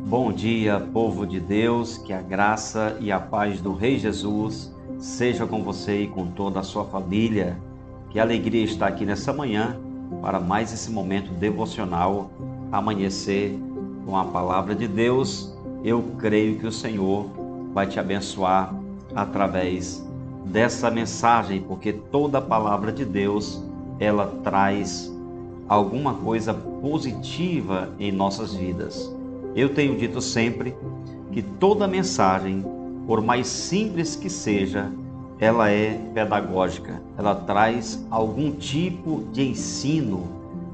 Bom dia, povo de Deus, que a graça e a paz do Rei Jesus seja com você e com toda a sua família. Que alegria estar aqui nessa manhã para mais esse momento devocional, amanhecer com a palavra de Deus. Eu creio que o Senhor vai te abençoar através dessa mensagem, porque toda a palavra de Deus, ela traz alguma coisa positiva em nossas vidas. Eu tenho dito sempre que toda mensagem, por mais simples que seja, ela é pedagógica. Ela traz algum tipo de ensino,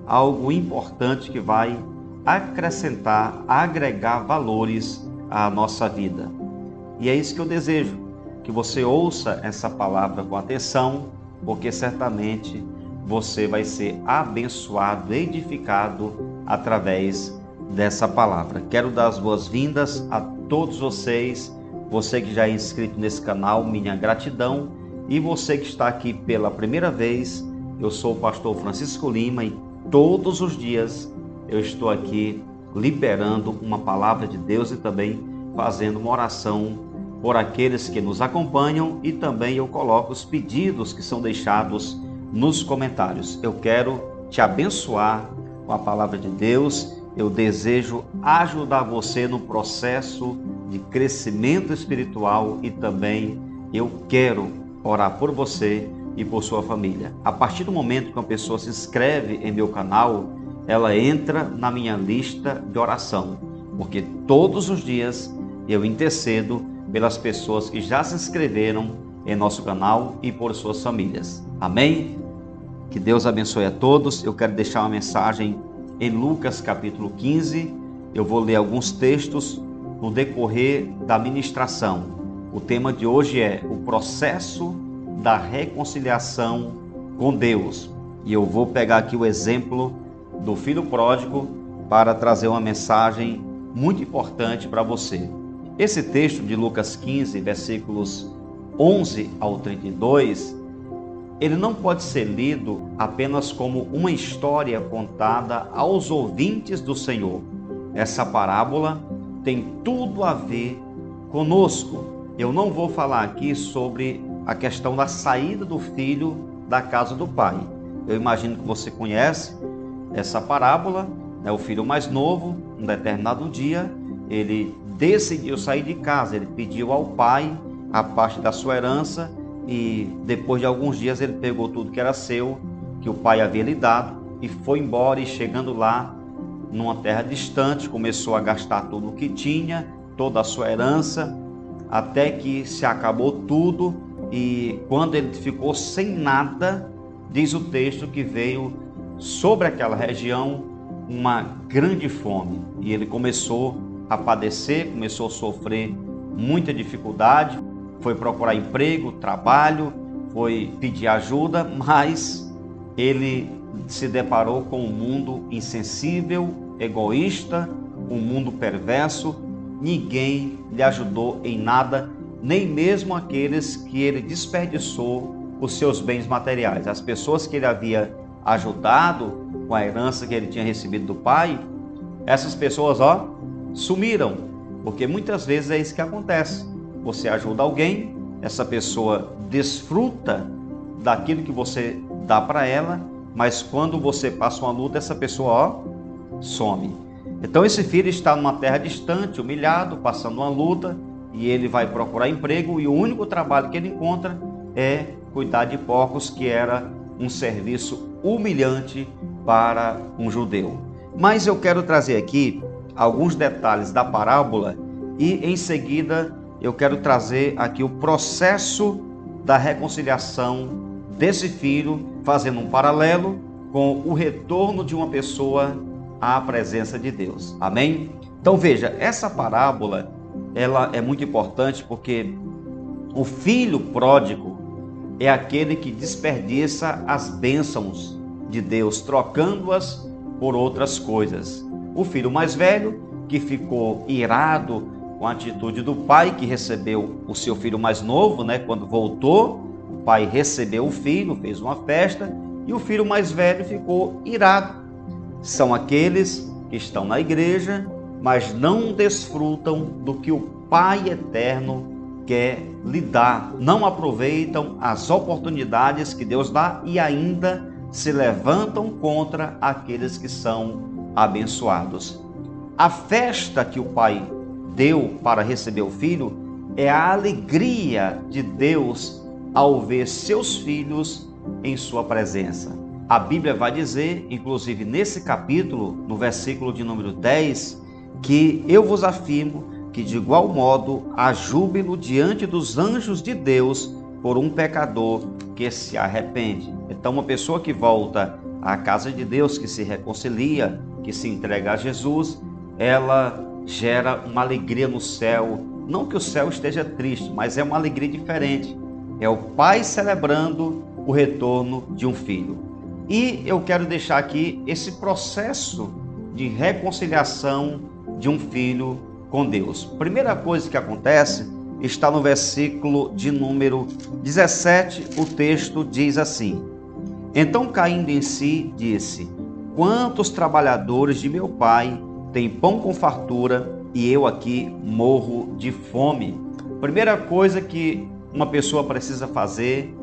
algo importante que vai acrescentar, agregar valores à nossa vida. E é isso que eu desejo, que você ouça essa palavra com atenção, porque certamente você vai ser abençoado, edificado através dessa palavra. Quero dar as boas-vindas a todos vocês, você que já é inscrito nesse canal, minha gratidão, e você que está aqui pela primeira vez. Eu sou o pastor Francisco Lima e todos os dias eu estou aqui liberando uma palavra de Deus e também fazendo uma oração por aqueles que nos acompanham, e também eu coloco os pedidos que são deixados nos comentários. Eu quero te abençoar com a palavra de Deus. Eu desejo ajudar você no processo de crescimento espiritual e também eu quero orar por você e por sua família. A partir do momento que uma pessoa se inscreve em meu canal, ela entra na minha lista de oração, porque todos os dias eu intercedo pelas pessoas que já se inscreveram em nosso canal e por suas famílias. Amém? Que Deus abençoe a todos. Eu quero deixar uma mensagem em Lucas capítulo 15, eu vou ler alguns textos no decorrer da ministração. O tema de hoje é o processo da reconciliação com Deus. E eu vou pegar aqui o exemplo do filho pródigo para trazer uma mensagem muito importante para você. Esse texto de Lucas 15, versículos 11 ao 32, ele não pode ser lido apenas como uma história contada aos ouvintes do Senhor. Essa parábola tem tudo a ver conosco. Eu não vou falar aqui sobre a questão da saída do filho da casa do pai. Eu imagino que você conhece essa parábola, né? O filho mais novo, um determinado dia, ele decidiu sair de casa, ele pediu ao pai a parte da sua herança, e depois de alguns dias ele pegou tudo que era seu, que o pai havia lhe dado, e foi embora. E chegando lá, numa terra distante, começou a gastar tudo o que tinha, toda a sua herança, até que se acabou tudo. E quando ele ficou sem nada, diz o texto que veio sobre aquela região uma grande fome, e ele começou a padecer, começou a sofrer muita dificuldade. Foi procurar emprego, trabalho, foi pedir ajuda, mas ele se deparou com um mundo insensível, egoísta, um mundo perverso. Ninguém lhe ajudou em nada, nem mesmo aqueles que ele desperdiçou os seus bens materiais. As pessoas que ele havia ajudado com a herança que ele tinha recebido do pai, essas pessoas, sumiram, porque muitas vezes é isso que acontece. Você ajuda alguém, essa pessoa desfruta daquilo que você dá para ela, mas quando você passa uma luta, essa pessoa, some. Então esse filho está numa terra distante, humilhado, passando uma luta, e ele vai procurar emprego, e o único trabalho que ele encontra é cuidar de porcos, que era um serviço humilhante para um judeu. Mas eu quero trazer aqui alguns detalhes da parábola, e em seguida eu quero trazer aqui o processo da reconciliação desse filho, fazendo um paralelo com o retorno de uma pessoa à presença de Deus. Amém? Então veja, essa parábola, ela é muito importante, porque o filho pródigo é aquele que desperdiça as bênçãos de Deus, trocando-as por outras coisas. O filho mais velho, que ficou irado com a atitude do pai, que recebeu o seu filho mais novo, quando voltou, o pai recebeu o filho, fez uma festa, e o filho mais velho ficou irado. São aqueles que estão na igreja, mas não desfrutam do que o Pai eterno quer lhe dar. Não aproveitam as oportunidades que Deus dá e ainda se levantam contra aqueles que são abençoados. A festa que o Pai deu para receber o Filho é a alegria de Deus ao ver seus filhos em sua presença. A Bíblia vai dizer, inclusive nesse capítulo, no versículo de número 10, que eu vos afirmo que de igual modo há júbilo diante dos anjos de Deus por um pecador que se arrepende. Então, uma pessoa que volta à casa de Deus, que se reconcilia, que se entrega a Jesus, ela gera uma alegria no céu. Não que o céu esteja triste, mas é uma alegria diferente. É o pai celebrando o retorno de um filho. E eu quero deixar aqui esse processo de reconciliação de um filho com Deus. Primeira coisa que acontece está no versículo de número 17. O texto diz assim: Então, caindo em si, disse: Quantos trabalhadores de meu pai têm pão com fartura e eu aqui morro de fome? Primeira coisa que uma pessoa precisa fazer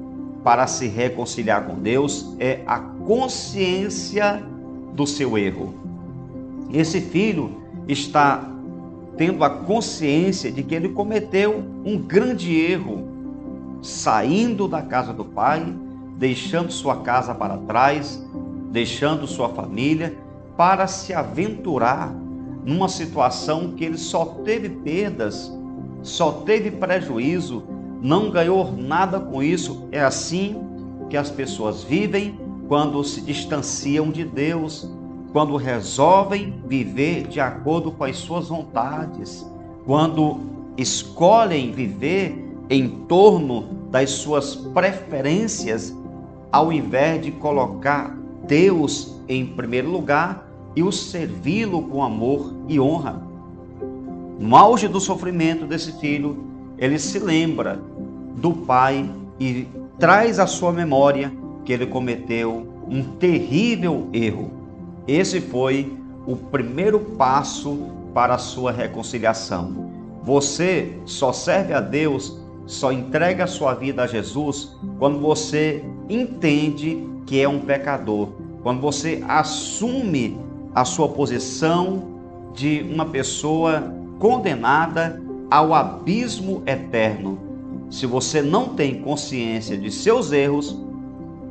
para se reconciliar com Deus é a consciência do seu erro. Esse filho está tendo a consciência de que ele cometeu um grande erro, saindo da casa do pai, deixando sua casa para trás, deixando sua família, para se aventurar numa situação que ele só teve perdas, só teve prejuízo, não ganhou nada com isso. É assim que as pessoas vivem quando se distanciam de Deus, quando resolvem viver de acordo com as suas vontades, quando escolhem viver em torno das suas preferências, ao invés de colocar Deus em primeiro lugar e o servi-lo com amor e honra. No auge do sofrimento desse filho, ele se lembra do pai e traz à sua memória que ele cometeu um terrível erro. Esse foi o primeiro passo para a sua reconciliação. Você só serve a Deus, só entrega a sua vida a Jesus quando você entende que é um pecador, quando você assume a sua posição de uma pessoa condenada ao abismo eterno. Se você não tem consciência de seus erros,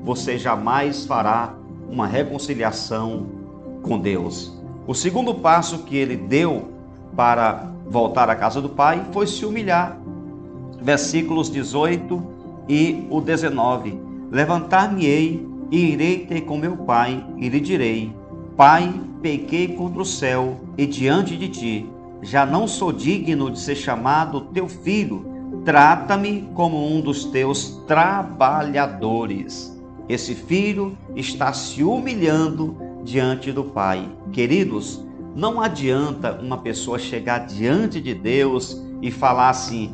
você jamais fará uma reconciliação com Deus. O segundo passo que ele deu para voltar à casa do pai foi se humilhar. Versículos 18 e o 19. Levantar-me-ei e irei ter com meu pai e lhe direi: Pai, pequei contra o céu e diante de ti. Já não sou digno de ser chamado teu filho. Trata-me como um dos teus trabalhadores. Esse filho está se humilhando diante do pai. Queridos, não adianta uma pessoa chegar diante de Deus e falar assim: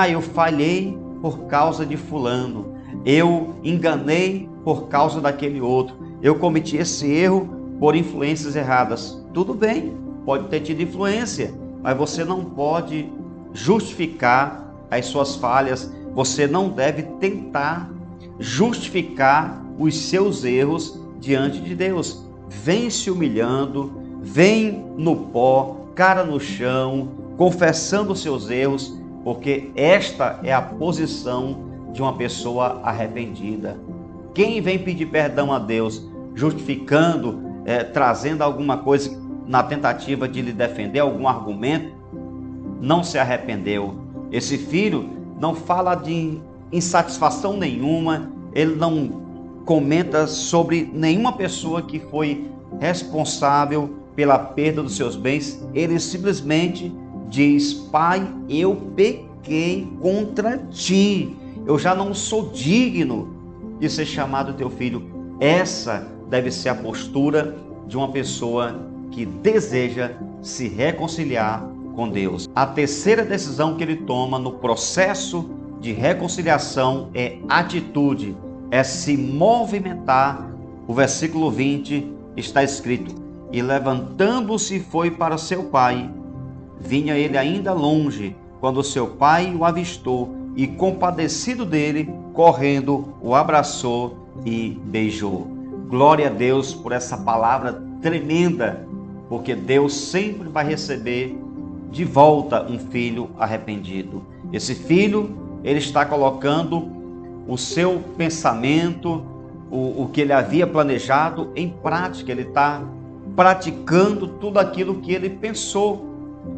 eu falhei por causa de fulano, eu enganei por causa daquele outro, eu cometi esse erro por influências erradas. Tudo bem, pode ter tido influência, mas você não pode justificar as suas falhas, você não deve tentar justificar os seus erros diante de Deus. Vem se humilhando, vem no pó, cara no chão, confessando os seus erros, porque esta é a posição de uma pessoa arrependida. Quem vem pedir perdão a Deus, justificando, trazendo alguma coisa na tentativa de lhe defender, algum argumento, não se arrependeu. Esse filho não fala de insatisfação nenhuma, ele não comenta sobre nenhuma pessoa que foi responsável pela perda dos seus bens. Ele simplesmente diz: Pai, eu pequei contra ti, eu já não sou digno de ser chamado teu filho. Essa deve ser a postura de uma pessoa que deseja se reconciliar com Deus. A terceira decisão que ele toma no processo de reconciliação é atitude, é se movimentar. O versículo 20 está escrito: E levantando-se foi para seu pai Vinha ele ainda longe, quando seu pai o avistou e, compadecido dele, correndo, o abraçou e beijou. Glória a Deus por essa palavra tremenda, porque Deus sempre vai receber de volta um filho arrependido. Esse filho, ele está colocando o seu pensamento, o que ele havia planejado em prática. Ele está praticando tudo aquilo que ele pensou.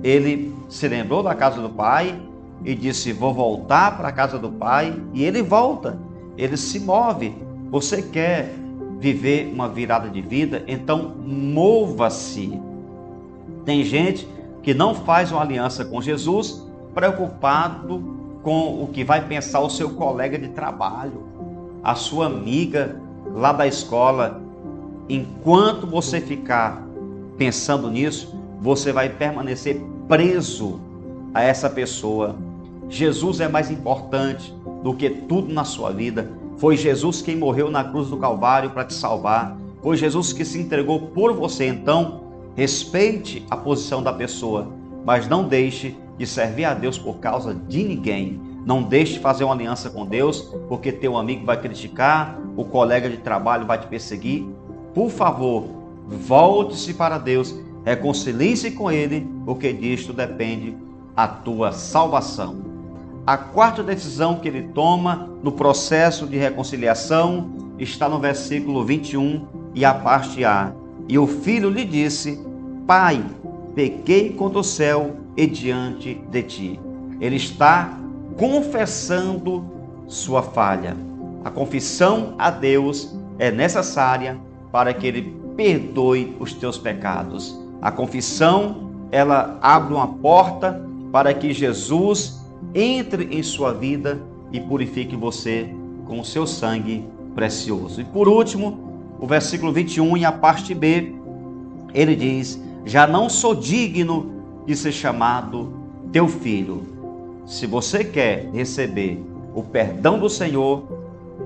Ele se lembrou da casa do pai e disse: vou voltar para a casa do pai. E ele volta, ele se move. Você quer viver uma virada de vida? Então mova-se. Tem gente que não faz uma aliança com Jesus preocupado com o que vai pensar o seu colega de trabalho, a sua amiga lá da escola. Enquanto você ficar pensando nisso, você vai permanecer preso a essa pessoa. Jesus é mais importante do que tudo na sua vida. Foi Jesus quem morreu na cruz do Calvário para te salvar. Foi Jesus que se entregou por você. Então, respeite a posição da pessoa, mas não deixe de servir a Deus por causa de ninguém. Não deixe de fazer uma aliança com Deus porque teu amigo vai criticar, o colega de trabalho vai te perseguir. Por favor, volte-se para Deus, reconcilie-se com Ele, porque disto depende a tua salvação. A quarta decisão que ele toma no processo de reconciliação está no versículo 21 e a parte A. E o filho lhe disse: Pai, pequei contra o céu e diante de ti. Ele está confessando sua falha. A confissão a Deus é necessária para que Ele perdoe os teus pecados. A confissão, ela abre uma porta para que Jesus entre em sua vida e purifique você com o seu sangue precioso. E por último, o versículo 21 e a parte B, ele diz: já não sou digno de ser chamado teu filho. Se você quer receber o perdão do Senhor,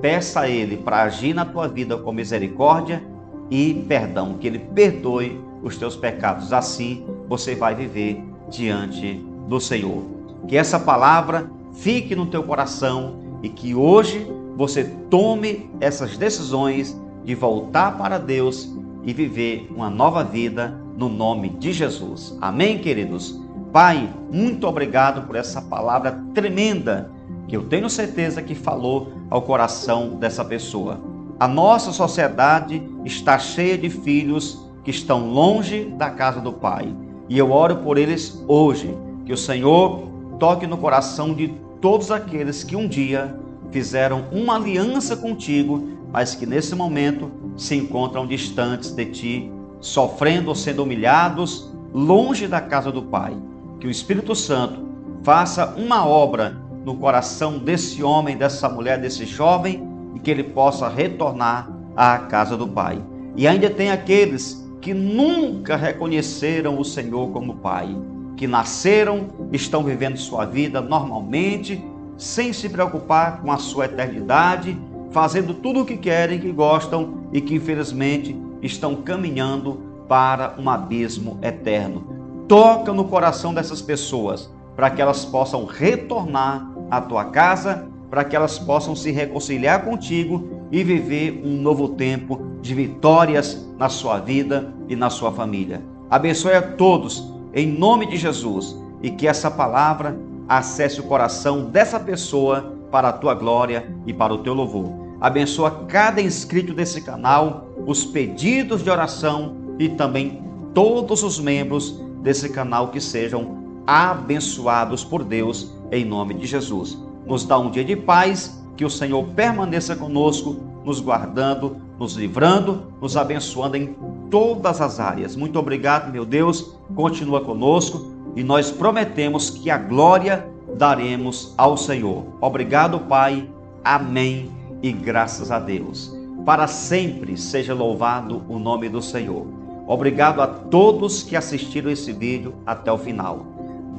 peça a Ele para agir na tua vida com misericórdia e perdão, que Ele perdoe os teus pecados. Assim você vai viver diante do Senhor. Que essa palavra fique no teu coração e que hoje você tome essas decisões de voltar para Deus e viver uma nova vida no nome de Jesus. Amém, queridos? Pai, muito obrigado por essa palavra tremenda que eu tenho certeza que falou ao coração dessa pessoa. A nossa sociedade está cheia de filhos que estão longe da casa do Pai. E eu oro por eles hoje, que o Senhor toque no coração de todos aqueles que um dia fizeram uma aliança contigo, mas que nesse momento se encontram distantes de ti, sofrendo ou sendo humilhados, longe da casa do Pai. Que o Espírito Santo faça uma obra no coração desse homem, dessa mulher, desse jovem, e que ele possa retornar à casa do Pai. E ainda tem aqueles que nunca reconheceram o Senhor como Pai, que nasceram, estão vivendo sua vida normalmente, sem se preocupar com a sua eternidade, fazendo tudo o que querem, que gostam e que infelizmente estão caminhando para um abismo eterno. Toca no coração dessas pessoas, para que elas possam retornar à tua casa, para que elas possam se reconciliar contigo e viver um novo tempo de vitórias na sua vida e na sua família. Abençoe a todos, em nome de Jesus, e que essa palavra acesse o coração dessa pessoa para a tua glória e para o teu louvor. Abençoa cada inscrito desse canal, os pedidos de oração e também todos os membros desse canal que sejam abençoados por Deus em nome de Jesus. Nos dá um dia de paz, que o Senhor permaneça conosco, nos guardando, nos livrando, nos abençoando em todas as áreas. Muito obrigado, meu Deus, continua conosco e nós prometemos que a glória daremos ao Senhor. Obrigado, Pai. Amém e graças a Deus. Para sempre seja louvado o nome do Senhor. Obrigado a todos que assistiram esse vídeo até o final.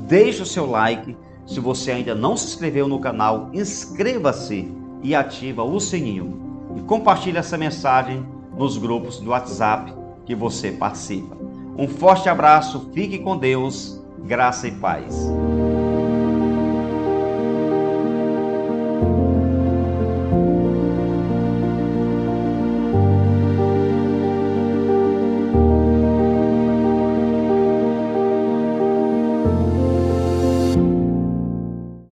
Deixe o seu like. Se você ainda não se inscreveu no canal, inscreva-se e ativa o sininho. E compartilhe essa mensagem nos grupos do WhatsApp que você participa. Um forte abraço, fique com Deus Graça e paz.